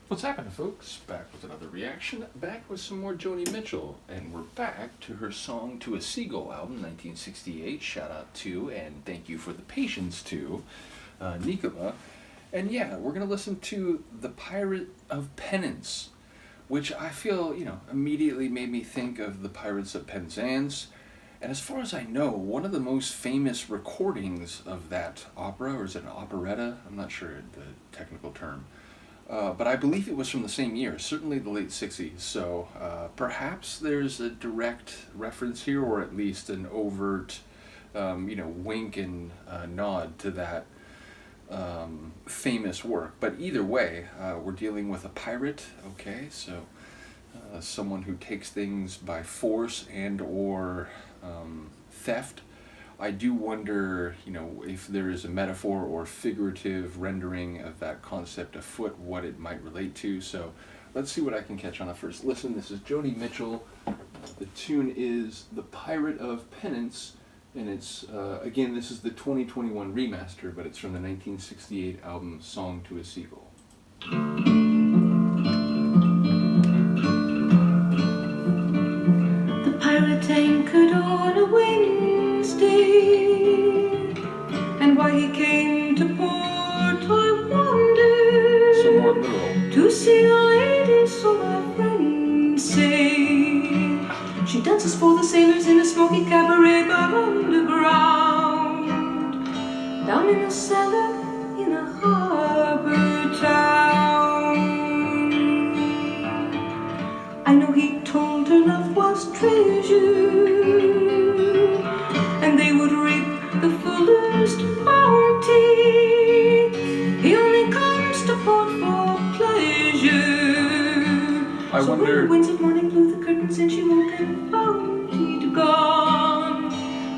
What's happening, folks? Back with another reaction, back with some more Joni Mitchell, and we're back to her song To a Seagull album, 1968. Shout out to, and thank you for the patience to, Nikola. And yeah, we're going to listen to The Pirate of Penance, which I feel, immediately made me think of the Pirates of Penzance. And as far as I know, one of the most famous recordings of that opera, or is it an operetta? I'm not sure the technical term. But I believe it was from the same year, certainly the late 60s. So perhaps there's a direct reference here, or at least an overt, wink and nod to that famous work. But either way, we're dealing with a pirate, okay? So someone who takes things by force and or theft. I do wonder, if there is a metaphor or figurative rendering of that concept afoot, what it might relate to. So let's see what I can catch on a first listen. This is Joni Mitchell. The tune is The Pirate of Penance, and it's, again, this is the 2021 remaster, but it's from the 1968 album Song to a Seagull. The pirate anchored on a Wednesday, and why he came to port I wonder. Somewhat literal. To see a lady, so my friends say. She dances for the sailors in a smoky cabaret bar underground, down in a cellar in a harbor town. I know he told her love was treasure, and they would reap the fullest bounty. He only comes to port for pleasure. I So wonder. when the winds of morning blew the curtains and she woke and found he'd gone,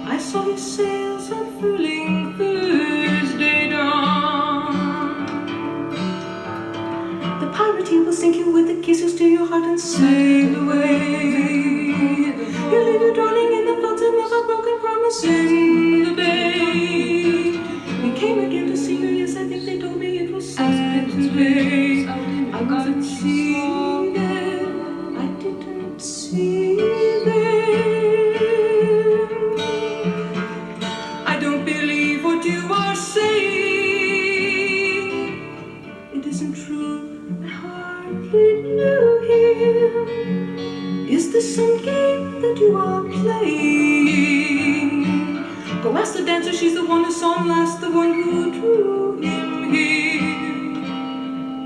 I saw his sails unfurling Thursday dawn. The pirate, he will sink you with the kisses to your heart and sail away. He'll leave you drowning in the phantom of a broken promise in the bay. He came again to see her, yes, I think they told me it was Saturday. I was at sea then, I didn't see them. I don't believe what you are saying. It isn't true, I hardly knew him. Is this some game that you are playing? Go ask the dancer, she's the one who saw him last, the one who drew him here.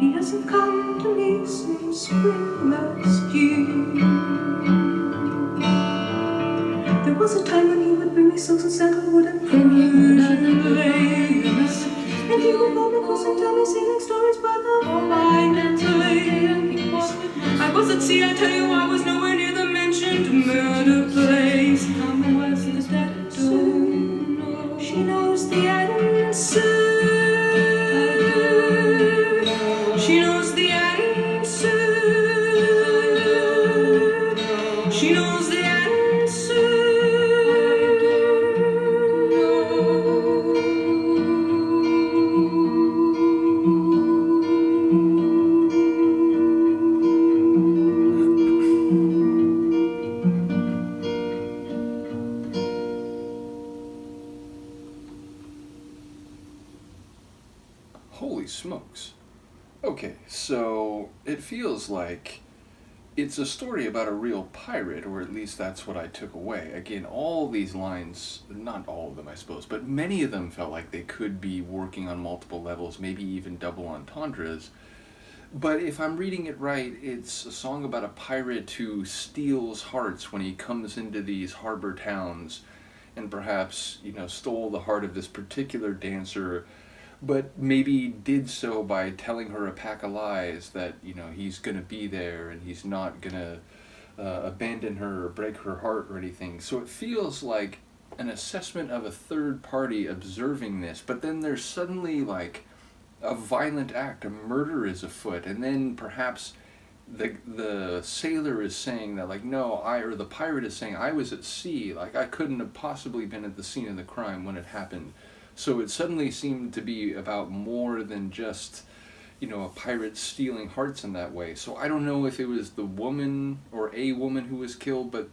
He hasn't come to me since spring last year. There was a time when he would bring me silks and sandalwood and pearl lace, and he would blow me close and tell me sailing stories by the light lakes. I was at sea, I tell you, I was nowhere near the mentioned murder place. How was the dancer? She knows the answer. She knows the answer. She knows the answer. Holy smokes. Okay, so it feels like it's a story about a real pirate, or at least that's what I took away. Again, all these lines, not all of them I suppose, but many of them felt like they could be working on multiple levels, maybe even double entendres. But if I'm reading it right, it's a song about a pirate who steals hearts when he comes into these harbor towns, and perhaps, stole the heart of this particular dancer, but maybe did so by telling her a pack of lies that, he's going to be there and he's not going to abandon her or break her heart or anything. So it feels like an assessment of a third party observing this, but then there's suddenly like a violent act, a murder is afoot, and then perhaps the sailor is saying that, like, no, or the pirate is saying, I was at sea, like I couldn't have possibly been at the scene of the crime when it happened. So it suddenly seemed to be about more than just, a pirate stealing hearts in that way. So I don't know if it was the woman or a woman who was killed, but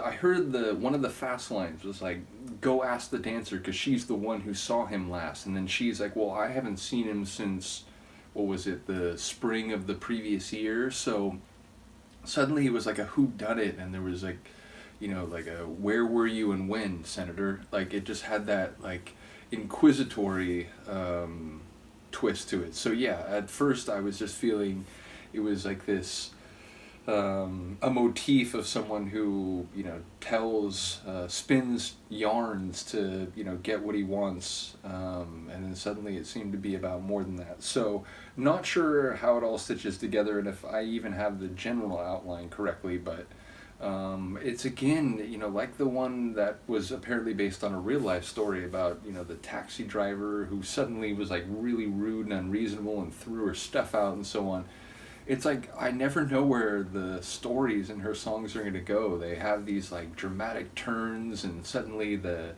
I heard one of the fast lines was like, "Go ask the dancer," because she's the one who saw him last, and then she's like, "Well, I haven't seen him since, what was it, the spring of the previous year." So suddenly it was like a who done it, and there was like, like a "Where were you and when, Senator?" Like it just had that like inquisitory twist to it. So yeah, at first I was just feeling it was like this a motif of someone who spins yarns to get what he wants, and then suddenly it seemed to be about more than that. So not sure how it all stitches together and if I even have the general outline correctly, but it's again like the one that was apparently based on a real life story about the taxi driver who suddenly was like really rude and unreasonable and threw her stuff out and so on. It's like I never know where the stories in her songs are going to go. They have these like dramatic turns, and suddenly the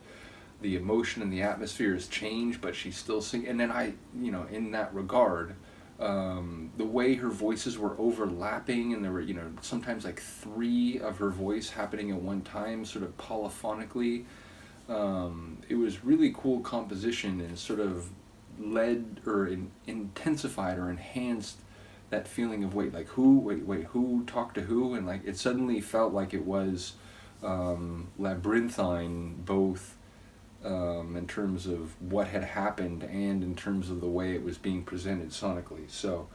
emotion and the atmosphere has changed, but she's still singing. And then in that regard, the way her voices were overlapping, and there were sometimes like three of her voice happening at one time, sort of polyphonically. It was really cool composition, and sort of led or intensified or enhanced that feeling of wait who talked to who, and like it suddenly felt like it was labyrinthine, both in terms of what had happened and in terms of the way it was being presented sonically. So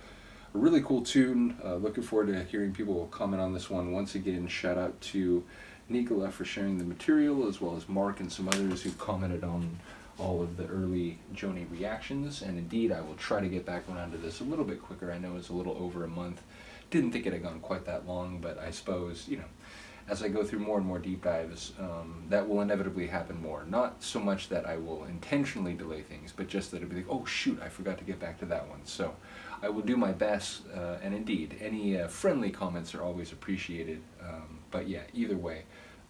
a really cool tune. Looking forward to hearing people comment on this one. Once again, shout out to Nikola for sharing the material, as well as Mark and some others who commented on all of the early Joni reactions, and indeed I will try to get back around to this a little bit quicker. I know it's a little over a month. Didn't think it had gone quite that long, but I suppose, as I go through more and more deep dives, that will inevitably happen more. Not so much that I will intentionally delay things, but just that it'll be like, oh shoot, I forgot to get back to that one. So I will do my best, and indeed, any friendly comments are always appreciated. But yeah, either way,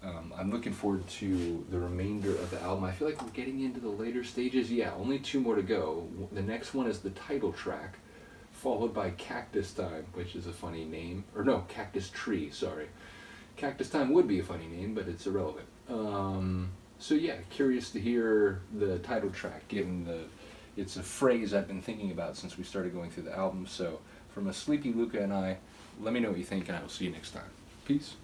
I'm looking forward to the remainder of the album. I feel like we're getting into the later stages. Yeah, only 2 more to go. The next one is the title track, followed by Cactus Time, which is a funny name. Or no, Cactus Tree, sorry. Cactus Time would be a funny name, but it's irrelevant. So yeah, curious to hear the title track, given it's a phrase I've been thinking about since we started going through the album. So from a sleepy Luca and I, let me know what you think, and I will see you next time. Peace.